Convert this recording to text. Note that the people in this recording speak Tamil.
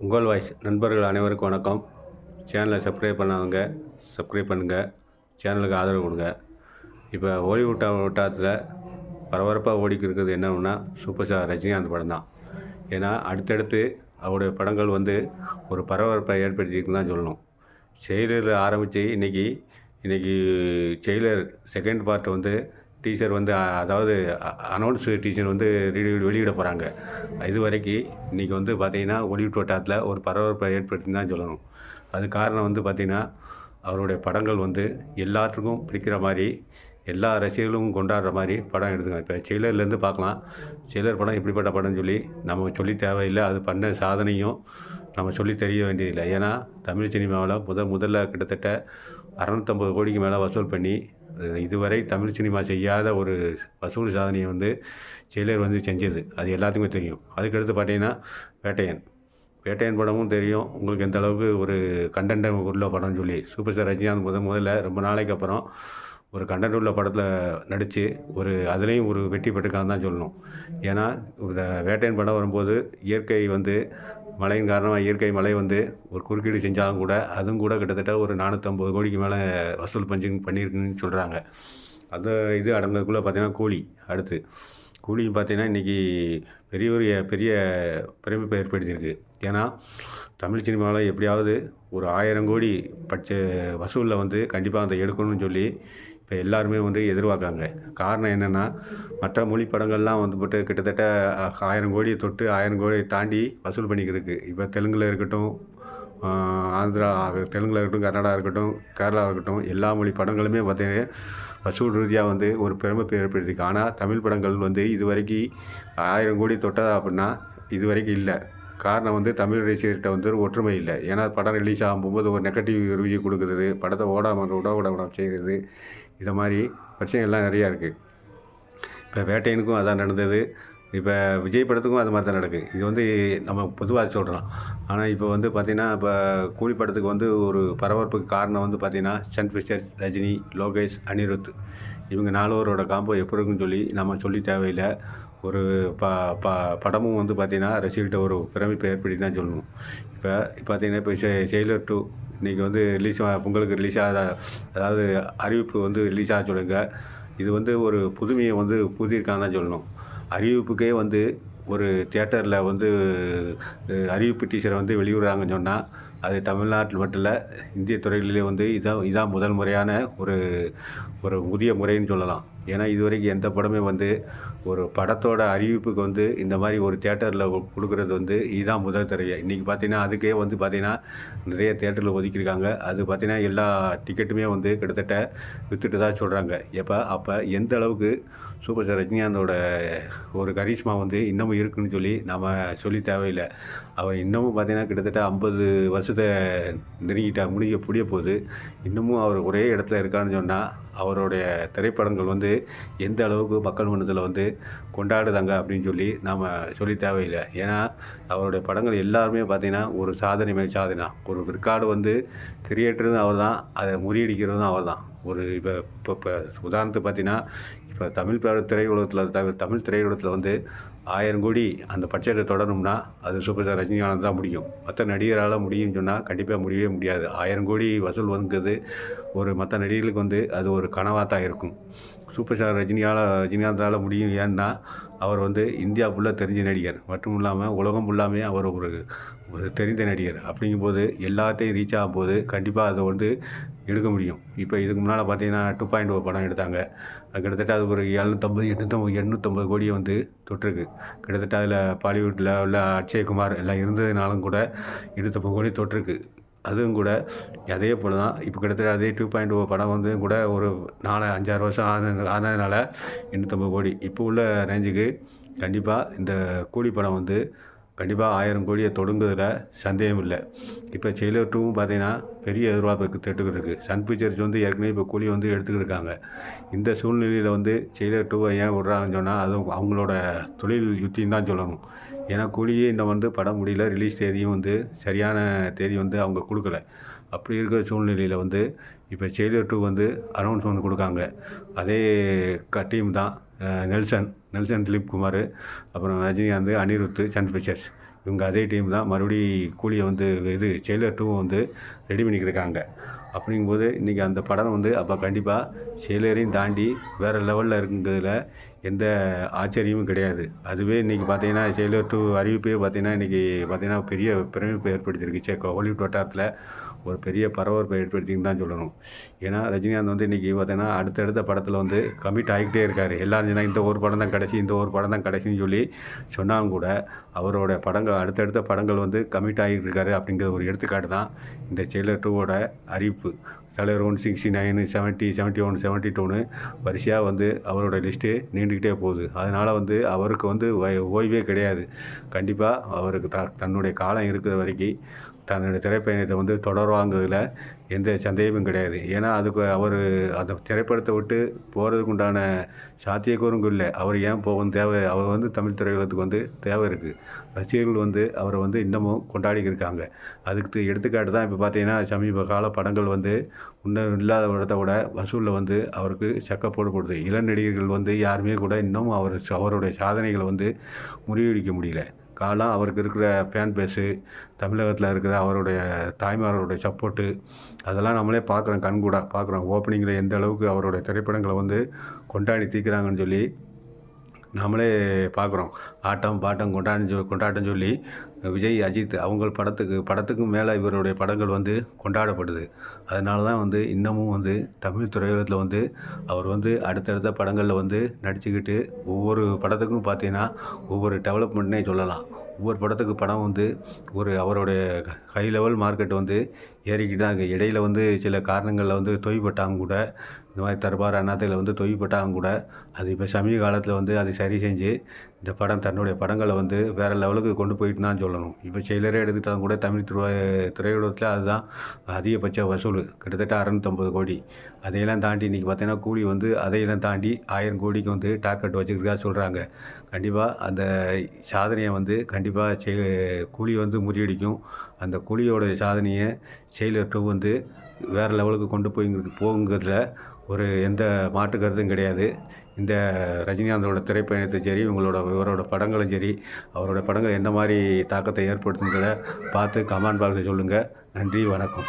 உங்கள் வாய்ஸ் நண்பர்கள் அனைவருக்கும் வணக்கம். சேனலை சப்ஸ்கிரைப் பண்ணாதவங்க சப்ஸ்கிரைப் பண்ணுங்கள், சேனலுக்கு ஆதரவு கொடுங்க. இப்போ ஹாலிவுட் வட்டாரத்தில் பரபரப்பாக ஓடிக்கிருக்கிறது என்னன்னா சூப்பர் ஸ்டார் ரஜினிகாந்த் படம் தான். ஏன்னா அடுத்தடுத்து அவருடைய படங்கள் ஒரு பரபரப்பை ஏற்படுத்தியிருக்குன்னு தான் சொல்லணும். ட்ரெய்லரில் ஆரம்பித்து இன்றைக்கி ட்ரெய்லர் செகண்ட் பார்ட் டீசர் அதாவது அனௌன்ஸ் டீசர் வெளியிட போகிறாங்க. இது வரைக்கும் இன்றைக்கி பார்த்திங்கன்னா ஹாலிவுட் வட்டாரத்தில் ஒரு பரபரப்பை ஏற்படுத்தின்னு தான் சொல்லணும். அது காரணம் பார்த்திங்கன்னா அவருடைய படங்கள் எல்லாத்துக்கும் பிடிக்கிற மாதிரி, எல்லா ரசிகர்களும் கொண்டாடுற மாதிரி படம் எடுத்துங்க. இப்போ ட்ரெய்லர்லேருந்து பார்க்கலாம், ட்ரெய்லர் படம் எப்படிப்பட்ட படம்னு சொல்லி நம்ம சொல்லி தேவையில்லை. அது பண்ண சாதனையும் நம்ம சொல்லி தெரிய வேண்டியதில்லை. ஏன்னா தமிழ் சினிமாவில் முதல்ல கிட்டத்தட்ட 650 கோடிக்கு மேலே வசூல் பண்ணி இதுவரை தமிழ் சினிமா செய்யாத ஒரு வசூல் சாதனையை ட்ரெய்லர் செஞ்சது. அது எல்லாத்துக்குமே தெரியும். அதுக்கடுத்து பார்த்தீங்கன்னா வேட்டையன் படமும் தெரியும் உங்களுக்கு எந்த அளவுக்கு ஒரு கண்டென்ட் உள்ள படம்னு சொல்லி. சூப்பர் ஸ்டார் ரஜினிகாந்த் முதல்ல ரொம்ப நாளைக்கு அப்புறம் ஒரு கண்டென்ட் உள்ள படத்தில் நடித்து அதுலேயும் ஒரு வெற்றி பெற்றுக்கான்னு தான் சொல்லணும். ஏன்னா இந்த வேட்டையன் படம் வரும்போது இயற்கை மழையின் காரணமாக இயற்கை மழை ஒரு குறுக்கீடு செஞ்சாலும் கூட அதுவும் கூட கிட்டத்தட்ட ஒரு 450 கோடிக்கு மேலே வசூல் பண்ணியிருக்குன்னு சொல்கிறாங்க. அந்த இது அடங்கிறதுக்குள்ளே பார்த்தீங்கன்னா அடுத்து கூலி பார்த்தீங்கன்னா இன்றைக்கி பெரிய பிரமிப்பை ஏற்படுத்தியிருக்கு. ஏன்னா தமிழ் சினிமாவில் எப்படியாவது ஒரு 1000 கோடி வசூலில் கண்டிப்பாக அதை எடுக்கணும்னு சொல்லி இப்போ எல்லாருமே எதிர்பார்க்காங்க. காரணம் என்னென்னா மற்ற மொழி படங்கள்லாம் போட்டு கிட்டத்தட்ட 1000 கோடியை தொட்டு 1000 கோடியை தாண்டி வசூல் பண்ணிக்கிருக்கு. இப்போ தெலுங்கில் இருக்கட்டும், தெலுங்கில் இருக்கட்டும், கன்னடா இருக்கட்டும், கேரளா இருக்கட்டும், எல்லா மொழி படங்களுமே பார்த்தீங்கன்னா வசூல் ரீதியாக ஒரு பிரமிப்பை ஏற்படுத்திருக்கு. ஆனால் தமிழ் படங்கள் இது வரைக்கும் 1000 கோடி தொட்டதா அப்படின்னா இது வரைக்கும் இல்லை. காரணம் தமிழ் ரசிகர்கிட்ட ஒரு ஒற்றுமை இல்லை. ஏன்னா படம் ரிலீஸ் ஆகும்போது ஒரு நெகட்டிவ் ரிவ்யூ கொடுக்குறது, படத்தை ஓட செய்கிறது, இதை மாதிரி பிரச்சனைகள்லாம் நிறையா இருக்குது. இப்போ வேட்டையனுக்கும் அதான் நடந்தது, இப்போ விஜய் படத்துக்கும் அது மாதிரி தான் நடக்குது. இது நம்ம பொதுவாக சொல்கிறோம். ஆனால் இப்போ பார்த்திங்கன்னா இப்போ கூலி படத்துக்கு ஒரு பரபரப்புக்கு காரணம் பார்த்திங்கன்னா சன் பிக்சர்ஸ், ரஜினி, லோகேஷ், அனிருத் இவங்க 4 பேரோட காம்போ எப்படி இருக்குன்னு சொல்லி நம்ம சொல்லி தேவையில்லை. ஒரு படமும் பார்த்திங்கன்னா ரசிகர்கிட்ட ஒரு பிரமிப்பை ஏற்படுத்தி தான் சொல்லணும். இப்போ பார்த்திங்கன்னா இப்போ ட்ரெய்லர் 2 இன்றைக்கி ரிலீஸ் பொங்கலுக்கு ரிலீஸ் ஆகாத, அதாவது அறிவிப்பு ரிலீஸ் ஆக சொல்லுங்க. இது ஒரு புதுமையை புதியிருக்கான்னு தான் சொல்லணும். அறிவிப்புக்கே ஒரு தியேட்டரில் அறிவிப்பு டீச்சரை வெளியிடுறாங்கன்னு சொன்னால் அது தமிழ்நாட்டில் மட்டும் இல்லை, இந்திய துறைகளிலே இதான் முதல் முறையான ஒரு புதிய முறைன்னு சொல்லலாம். ஏன்னா இதுவரைக்கும் எந்த படமே ஒரு படத்தோட அறிவிப்புக்கு இந்த மாதிரி ஒரு தியேட்டரில் கொடுக்குறது இதுதான் முதல் தடவை. இன்றைக்கி பார்த்திங்கன்னா அதுக்கே பார்த்திங்கன்னா நிறைய தியேட்டரில் ஒதுக்கியிருக்காங்க. அது பார்த்திங்கன்னா எல்லா டிக்கெட்டுமே கிட்டத்தட்ட விற்றுட்டு தான் சொல்கிறாங்க. அப்போ எந்த அளவுக்கு சூப்பர் ஸ்டார் ரஜினிகாந்தோட ஒரு கரிஷ்மா இன்னமும் இருக்குதுன்னு சொல்லி நாம் சொல்லி தேவையில்லை. அவர் இன்னமும் பார்த்திங்கன்னா கிட்டத்தட்ட 50 வருஷத்தை முடிய போகுது. இன்னமும் அவர் ஒரே இடத்துல இருக்கான்னு சொன்னால் அவருடைய திரைப்படங்கள் எந்த அளவுக்கு மக்கள் மனதில் கொண்டாடுதாங்க அப்படின்னு சொல்லி நாம் சொல்லி தேவையில்லை. ஏன்னா அவருடைய படங்கள் எல்லாருமே பார்த்திங்கன்னா ஒரு சாதனை மேல் சாதனை. ஒரு விற்காடு கிரியேட்டரும் அவர் தான், அதை முறியடிக்கிறதும் அவர் தான். இப்போ உதாரணத்துக்கு பார்த்திங்கன்னா இப்போ தமிழ் திரையுலகத்தில் 1000 கோடி அந்த பட்ஜெட்டை தொடரணும்னா அது சூப்பர் ஸ்டார் ரஜினிகாந்த் தான் முடியும். மற்ற நடிகரால் முடியும்னு சொன்னால் கண்டிப்பாக முடியவே முடியாது. 1000 கோடி வசூல் ஒரு மற்ற நடிகர்களுக்கு அது ஒரு கனவாக தான் இருக்கும். சூப்பர் ஸ்டார் ரஜினிகாந்தால் முடியும். ஏன்னா அவர் இந்தியா ஃபுல்லாக தெரிஞ்ச நடிகர், மட்டும் இல்லாமல் உலகம் ஃபுல்லாமே அவர் ஒரு தெரிந்த நடிகர். அப்படிங்கும்போது எல்லார்ட்டையும் ரீச் ஆகும்போது கண்டிப்பாக அதை எடுக்க முடியும். இப்போ இதுக்கு முன்னால் பார்த்தீங்கன்னா 2.0 படம் எடுத்தாங்க. கிட்டத்தட்ட அது ஒரு 750 கோடியை தொட்டிருக்கு. கிட்டத்தட்ட அதில் பாலிவுட்டில் உள்ள அக்ஷய்குமார் எல்லாம் இருந்ததுனாலும் கூட 750 கோடி தொட்டிருக்கு. அதுவும் கூட அதே போல் தான் இப்போ கிட்டத்தட்ட அதே 2.0 படம் கூட ஒரு 4-5-6 வருஷம் ஆனதுனால 850 கோடி இப்போ உள்ள ரேஞ்சுக்கு கண்டிப்பாக இந்த கூலி படம் கண்டிப்பாக 1000 கோடியை தொடங்குறதுல சந்தேகம் இல்லை. இப்போ ட்ரெய்லர் 2 பார்த்தீங்கன்னா பெரிய எதிர்பார்ப்புக்கு கேட்டுக்கிட்டு இருக்குது. சன் பிக்சர்ஸ் ஏற்கனவே இப்போ கூலி எடுத்துக்கிட்டு இருக்காங்க. இந்த சூழ்நிலையில் ட்ரெய்லர் 2 ஏன் விட்றாங்கன்னு சொன்னால் அது அவங்களோட தொழில் யுத்தின்னு தான் சொல்லணும். ஏன்னா கூலியே இன்னும் படம் முடியல, ரிலீஸ் தேதியும் சரியான தேதி அவங்க கொடுக்கல. அப்படி இருக்கிற சூழ்நிலையில் இப்போ ட்ரெய்லர் 2 அனௌன்ஸ்மெண்ட் கொடுக்காங்க. அதே டீம் தான் நெல்சன், திலீப் குமார், அப்புறம் ரஜினிகாந்த், அனிருத், சன் பிக்சர்ஸ் இவங்க அதே டீம் தான் மறுபடி கூலியை வந்து ஜெயிலர் 2 வந்து ரெடி பண்ணிக்கிட்டு இருக்காங்க. அப்படிங்கும்போது இன்றைக்கி அந்த படம் வந்து அப்போ கண்டிப்பாக ஜெயிலரையும் தாண்டி வேறு லெவலில் இருக்குங்கிறதுல எந்த ஆச்சரியமும் கிடையாது. அதுவே இன்றைக்கி பார்த்தீங்கன்னா ஜெயிலர் 2 அறிவிப்பே பார்த்தீங்கன்னா இன்றைக்கி பார்த்தீங்கன்னா பெரிய பிரமிப்பை ஏற்படுத்தியிருக்கு. ஹாலிவுட் வட்டாரத்தில் ஒரு பெரிய பரபரப்பை ஏற்படுத்தின்னு தான் சொல்லணும். ஏன்னா ரஜினிகாந்த் வந்து இன்றைக்கி பார்த்தீங்கன்னா அடுத்தடுத்த படத்தில் வந்து கமிட் ஆகிக்கிட்டே இருக்கார். எல்லாரும் சொன்னால் இந்த ஒரு படம் தான் கடைசி, இந்த ஒரு படம் தான் கடைசின்னு சொல்லி சொன்னாலும் கூட அவரோட படங்கள் அடுத்தடுத்த படங்கள் வந்து கமிட் ஆகிட்டு இருக்காரு அப்படிங்கிற ஒரு எடுத்துக்காட்டு தான் இந்த ஜெயிலர் 2வோட அறிவிப்பு. தலைவர் 169, 70, 71, 72ன்னு வரிசையாக வந்து அவரோட லிஸ்ட்டு நீண்டுக்கிட்டே போகுது. அதனால் வந்து அவருக்கு வந்து ஓய்வே கிடையாது. கண்டிப்பாக அவருக்கு தன்னுடைய காலம் இருக்கிற வரைக்கும் தன்னுடைய திரைப்பயணத்தை வந்து தொடர்வாங்கிறதுல எந்த சந்தேகமும் கிடையாது. ஏன்னா அதுக்கு அவர் அந்த திரைப்படத்தை விட்டு போகிறதுக்கு உண்டான சாத்தியக்கூறும் இல்லை. அவர் ஏன் போகணும் தேவை, அவர் வந்து தமிழ் திரையுலகத்துக்கு வந்து தேவை இருக்குது. ரசிகர்கள் வந்து அவரை வந்து இன்னமும் கொண்டாடிக்கிட்டு இருக்காங்க. அதுக்கு எடுத்துக்காட்டு தான் இப்போ பார்த்தீங்கன்னா சமீப கால படங்கள் வந்து இன்னும் இல்லாத இடத்த விட வசூலில் வந்து அவருக்கு சக்கப்போடு போடுது. இளம் நடிகர்கள் வந்து யாருமே கூட இன்னும் அவருடைய சாதனைகளை வந்து முறியடிக்க முடியல. காரணம் அவருக்கு இருக்கிற ஃபேன் பேஸு, தமிழகத்தில் இருக்கிற அவருடைய தாய்மார்களுடைய சப்போர்ட்டு, அதெல்லாம் நம்மளே பார்க்குறோம், கண்கூடாக பார்க்குறோம். ஓப்பனிங்கில் எந்த அளவுக்கு அவருடைய திரைப்படங்களை வந்து கொண்டாடி தீர்க்குறாங்கன்னு சொல்லி நாமளே பார்க்குறோம். ஆட்டம் பாட்டம் கொண்டாட்டம் சொல்லி விஜய், அஜித் அவங்க படத்துக்கும் மேலே இவருடைய படங்கள் வந்து கொண்டாடப்படுது. அதனால தான் வந்து இன்னமும் வந்து தமிழ் திரையுலகத்தில் வந்து அவர் வந்து அடுத்தடுத்த படங்களில் வந்து நடிச்சுக்கிட்டு ஒவ்வொரு படத்துக்கும் பார்த்தீங்கன்னா ஒவ்வொரு டெவலப்மெண்ட்னே சொல்லலாம். ஒவ்வொரு படத்துக்கு படம் வந்து அவருடைய ஹை லெவல் மார்க்கெட் வந்து ஏறிக்கிட்டு தான் இருக்குது. இடையில் வந்து சில காரணங்களில் வந்து தொய்வுபட்டாங்க கூட, இந்த மாதிரி தர்பார் அண்ணாத்தையில் வந்து தொய்வுபட்டாங்க கூட, அது இப்போ சமீப காலத்தில் வந்து அதை சரி செஞ்சு இந்த படம் தன்னுடைய படங்களை வந்து வேறு லெவலுக்கு கொண்டு போயிட்டு தான் சொல்லணும். இப்போ ஜெயிலரே எடுத்துக்கிட்டாலும் கூட தமிழ் திரையுலகத்தில் அதுதான் அதிகபட்ச வசூல், கிட்டத்தட்ட 650 கோடி. அதையெல்லாம் தாண்டி இன்றைக்கி பார்த்தீங்கன்னா கூலி வந்து அதையெல்லாம் தாண்டி 1000 கோடிக்கு வந்து டார்கெட் வச்சுருக்கா சொல்கிறாங்க. கண்டிப்பாக அந்த சாதனையை வந்து கண்டிப்பாக கூலி வந்து முறியடிக்கும். அந்த கூலியோட சாதனையை ஜெயிலர் 2 வந்து வேறு லெவலுக்கு கொண்டு போகுங்கிறதுல எந்த மாற்று கருத்தும் கிடையாது. இந்த ரஜினிகாந்தோட திரைப்பயணத்தை சரி, இவரோட படங்களும் சரி, அவரோட படங்கள் எந்த மாதிரி தாக்கத்தை ஏற்படுத்துங்கிறத பார்த்து கமெண்ட் பாக்ஸில் சொல்லுங்கள். நன்றி, வணக்கம்.